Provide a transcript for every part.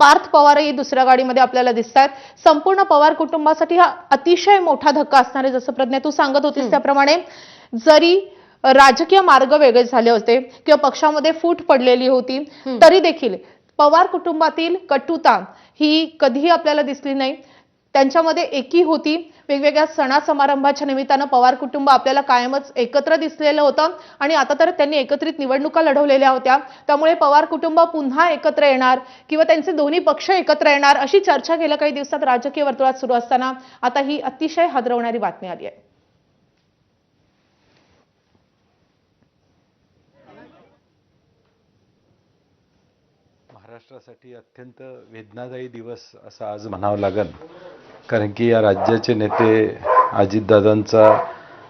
पार्थ पवारही दुसऱ्या गाडीमध्ये आपल्याला दिसतात। संपूर्ण पवार कुटुंबासाठी हा अतिशय मोठा धक्का असणार आहे। जसं प्रज्ञा तू सांगत होतीस त्याप्रमाणे जरी राजकीय मार्ग वेगळे झाले होते किंवा पक्षामध्ये फूट पडलेली होती तरी देखील पवार कुटुंबातील कटुता ही कधीही आपल्याला दिसली नाही। त्यांच्यामध्ये एकी होती। वेगवेगळ्या सणा समारंभाच्या निमित्तानं पवार कुटुंब आपल्याला कायमच एकत्र दिसलेलं होतं आणि आता तर त्यांनी एकत्रित निवडणुका लढवलेल्या होत्या। त्यामुळे पवार कुटुंब पुन्हा एकत्र येणार किंवा त्यांचे दोन्ही पक्ष एकत्र येणार अशी चर्चा गेल्या काही दिवसात राजकीय वर्तुळात सुरू असताना आता ही अतिशय हादरवणारी बातमी आली आहे। महाराष्ट्रासाठी अत्यंत वेदनादायी दिवस असं आज म्हणावं लागेल, कारण की या राज्याचे नेते अजितदादांचा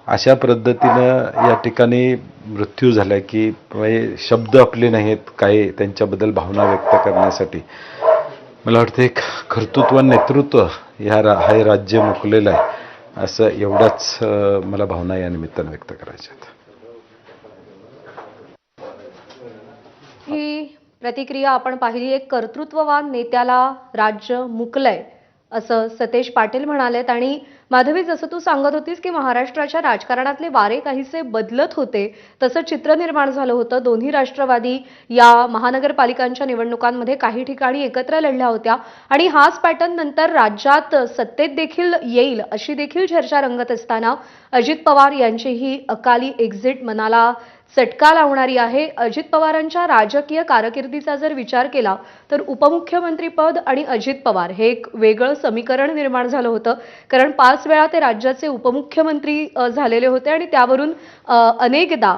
अशा पद्धतीनं या ठिकाणी मृत्यू झाला की शब्द आपले नाहीत काही त्यांच्याबद्दल भावना व्यक्त करण्यासाठी। मला वाटतं एक कर्तृत्व नेतृत्व हे राज्य मुकलेलं आहे असं एवढाच मला भावना या निमित्तानं व्यक्त करायच्या आहेत। ही प्रतिक्रिया आपण पाहिली। एक कर्तृत्ववान नेत्याला राज्य मुकलंय असं सतेज पाटील म्हणालेत। आणि माधवी, जसं तू सांगत होतीस की महाराष्ट्राच्या राजकारणातले वारे काहीसे बदलत होते तसं चित्र निर्माण झालं होतं। दोन्ही राष्ट्रवादी या महानगरपालिकांच्या निवडणुकांमध्ये काही ठिकाणी एकत्र लढल्या होत्या आणि हाच पॅटर्न नंतर राज्यात सत्तेत देखील येईल अशी देखील चर्चा रंगत असताना अजित पवार यांची ही अकाली एक्झिट मनाला चटका लावणारी आहे। अजित पवारांच्या राजकीय कारकिर्दीचा जर विचार केला तर उपमुख्यमंत्रीपद आणि अजित पवार हे एक वेगळं समीकरण निर्माण झालं होतं, कारण 5 वेळा ते राज्याचे उपमुख्यमंत्री झालेले होते आणि त्यावरून अनेकदा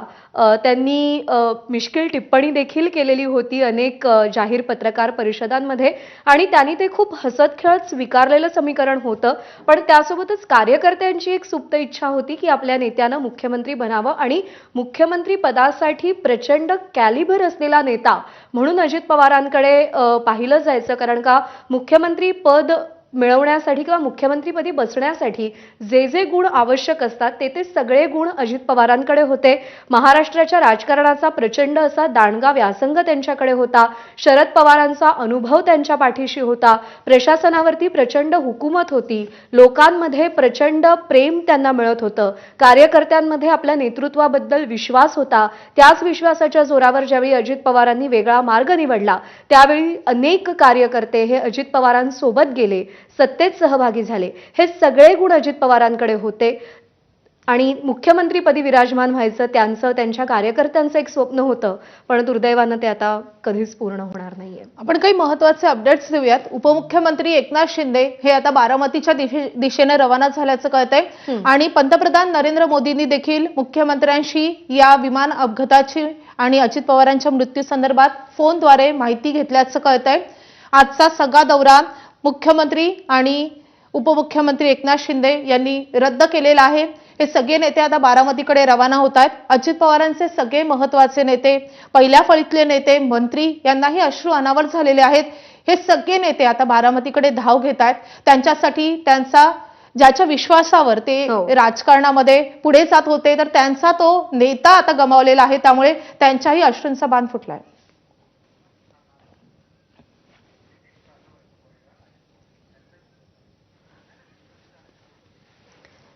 त्यांनी मिश्किल टिप्पणी देखील केलेली होती अनेक जाहीर पत्रकार परिषदांमध्ये आणि त्यांनी ते खूप हसत खेळत स्वीकारलेलं समीकरण होतं। पण त्यासोबतच कार्यकर्त्यांची एक सुप्त इच्छा होती की आपल्या नेत्यानं मुख्यमंत्री बनावं आणि मुख्यमंत्री पदासाठी प्रचंड कॅलिबर असलेला नेता म्हणून अजित पवारांकडे पाहिलं जायचं, कारण का मुख्यमंत्री पद मिळवण्यासाठी किंवा मुख्यमंत्रीपदी बसण्यासाठी जे जे गुण आवश्यक असतात ते सगळे गुण अजित पवारांकडे होते। महाराष्ट्राच्या राजकारणाचा प्रचंड असा दांडगा व्यासंग त्यांच्याकडे होता। शरद पवारांचा अनुभव त्यांच्या पाठीशी होता। प्रशासनावरती प्रचंड हुकूमत होती। लोकांमध्ये प्रचंड प्रेम त्यांना मिळत होतं। कार्यकर्त्यांमध्ये आपल्या नेतृत्वाबद्दल विश्वास होता। त्याच विश्वासाच्या जोरावर ज्यावेळी अजित पवारांनी वेगळा मार्ग निवडला त्यावेळी अनेक कार्यकर्ते हे अजित पवारांसोबत गेले, सत्तेत सहभागी झाले। हे सगळे गुण अजित पवारांकडे होते आणि मुख्यमंत्रीपदी विराजमान व्हायचं त्यांच्या कार्यकर्त्यांचं एक स्वप्न होतं, पण दुर्दैवानं ते आता कधीच पूर्ण होणार नाहीये। आपण काही महत्त्वाचे अपडेट्स देऊयात। उपमुख्यमंत्री एकनाथ शिंदे हे आता बारामतीच्या दिशेने रवाना झाल्याचं कळतंय आणि पंतप्रधान नरेंद्र मोदींनी देखील मुख्यमंत्र्यांशी या विमान अपघाताची आणि अजित पवारांच्या मृत्यू संदर्भात फोनद्वारे माहिती घेतल्याचं कळतंय। आजचा सगळा दौरा मुख्यमंत्री आणि उपमुख्यमंत्री एकनाथ शिंदे यांनी रद्द केलेला आहे। हे सगळे नेते आता बारामतीकडे रवाना होत आहेत। अजित पवारांचे सगळे महत्त्वाचे नेते, पहिल्या फळीतले नेते, मंत्री यांनाही अश्रू अनावर झालेले आहेत। हे सगळे नेते आता बारामतीकडे धाव घेत आहेत। त्यांच्यासाठी त्यांचा ज्याच्या विश्वासावर ते राजकारणामध्ये पुढे जात होते तर त्यांचा तो नेता आता गमावलेला आहे, त्यामुळे त्यांच्याही अश्रूंचा बांध फुटलाय।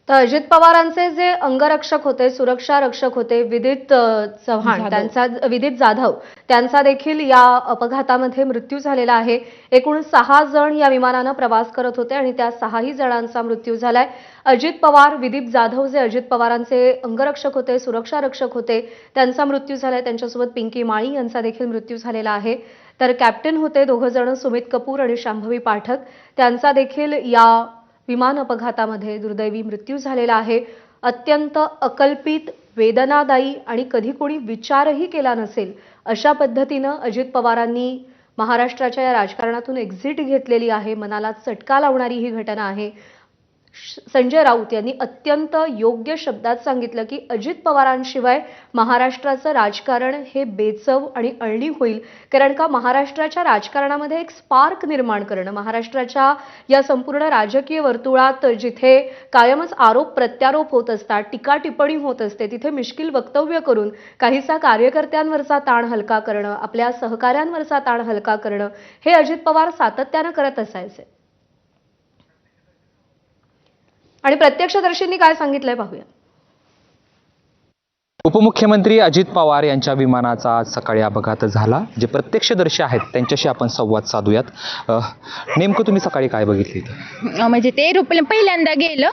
तर अजित पवारांचे जे अंगरक्षक होते, सुरक्षा रक्षक होते, विदित जाधव त्यांचा देखील या अपघातामध्ये मृत्यू झालेला आहे। एकूण 6 जण या विमानानं प्रवास करत होते आणि त्या 6ही जणांचा मृत्यू झालाय। अजित पवार, विदित जाधव जे अजित पवारांचे अंगरक्षक होते, सुरक्षा रक्षक होते, त्यांचा मृत्यू झालाय। त्यांच्यासोबत पिंकी माळी यांचा देखील मृत्यू झालेला आहे। तर कॅप्टन होते 2 जण, सुमित कपूर आणि शांभवी पाठक, त्यांचा देखील या विमान अपघातामध्ये दुर्दैवी मृत्यू झालेला आहे। अत्यंत अकल्पित, वेदनादायी आणि कधी कोणी विचारही केला नसेल अशा पद्धतीनं अजित पवारांनी महाराष्ट्राच्या या राजकारणातून एक्झिट घेतलेली आहे। मनाला चटका लावणारी ही घटना आहे। संजय राऊत यांनी अत्यंत योग्य शब्दात सांगितलं की अजित पवारांशिवाय महाराष्ट्राचं राजकारण हे बेचव आणि अळणी होईल. कारण का महाराष्ट्राच्या राजकारणामध्ये एक स्पार्क निर्माण करणं, महाराष्ट्राच्या या संपूर्ण राजकीय वर्तुळात जिथे कायमच आरोप प्रत्यारोप होत असतात, टीका टिप्पणी होत असते, तिथे मिश्किल वक्तव्य करून काहीसा कार्यकर्त्यांवरचा ताण हलका करणं, आपल्या सहकाऱ्यांवरचा ताण हलका करणं हे अजित पवार सातत्यानं करत असायचे. आणि प्रत्यक्षदर्शींनी काय सांगितलंय पाहूया. उपमुख्यमंत्री अजित पवार यांच्या विमानाचा आज सकाळी अपघात झाला. जे प्रत्यक्षदर्शी आहेत त्यांच्याशी आपण संवाद साधूयात. नेमकं तुम्ही सकाळी काय बघितली? म्हणजे ते एरोप्लेन पहिल्यांदा गेलं,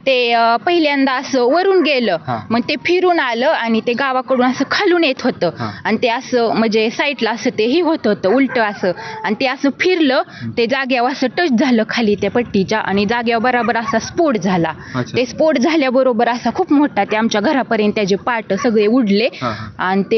ते पहिल्यांदा असं वरून गेलं, मग ते फिरून आलं आणि ते गावाकडून असं खालून येत होतं आणि ते असं म्हणजे साईडला असं ते ही होत होतं उलट असं, आणि ते असं फिरलं, ते जाग्यावर असं टच झालं खाली त्या पट्टीच्या आणि जाग्यावर बरोबर असा स्फोट झाला. ते स्फोट झाल्याबरोबर असा खूप मोठा, ते आमच्या घरापर्यंत त्याचे पार्ट सगळे उडले आणि ते